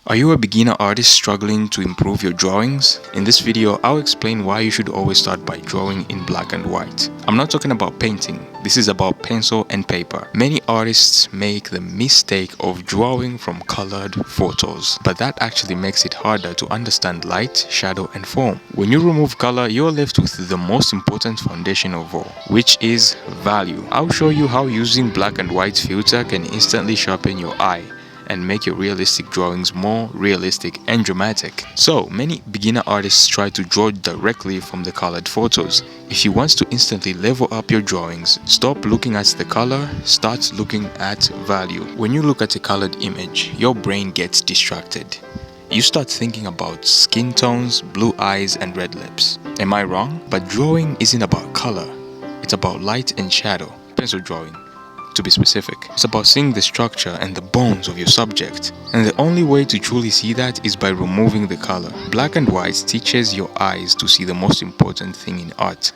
Are you a beginner artist struggling to improve your drawings? In this video, I'll explain why you should always start by drawing in black and white. I'm not talking about painting, this is about pencil and paper. Many artists make the mistake of drawing from colored photos, but that actually makes it harder to understand light, shadow, and form. When you remove color, you're left with the most important foundation of all, which is value. I'll show you how using black and white filter can instantly sharpen your eye and make your realistic drawings more realistic and dramatic. So many beginner artists try to draw directly from the colored photos. If you want to instantly level up your drawings, stop looking at the color, start looking at value. When you look at a colored image, your brain gets distracted. You start thinking about skin tones, blue eyes, and red lips. Am I wrong? But drawing isn't about color, it's about light and shadow. Pencil drawing, to be specific. It's about seeing the structure and the bones of your subject. And the only way to truly see that is by removing the color. Black and white teaches your eyes to see the most important thing in art: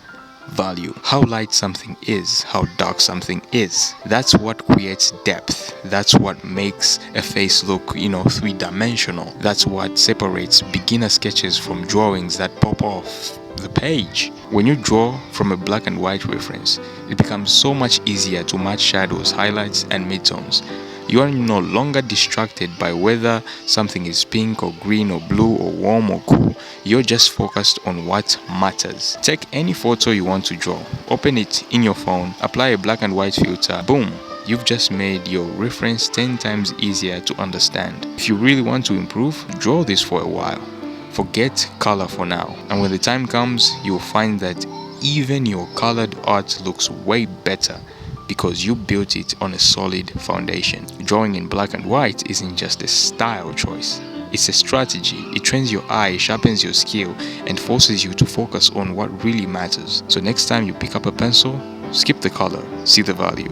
value. How light something is, how dark something is. That's what creates depth. That's what makes a face look, three-dimensional. That's what separates beginner sketches from drawings that pop off the page. When you draw from a black and white reference, it becomes so much easier to match shadows, highlights, and midtones. You are no longer distracted by whether something is pink or green or blue or warm or cool. You're just focused on what matters. Take any photo you want to draw, open it in your phone, apply a black and white filter, boom! You've just made your reference 10 times easier to understand. If you really want to improve, draw this for a while. Forget color for now, and when the time comes, you'll find that even your colored art looks way better because you built it on a solid foundation. Drawing in black and white isn't just a style choice, it's a strategy. It trains your eye, sharpens your skill, and forces you to focus on what really matters. So next time you pick up a pencil, skip the color, see the value.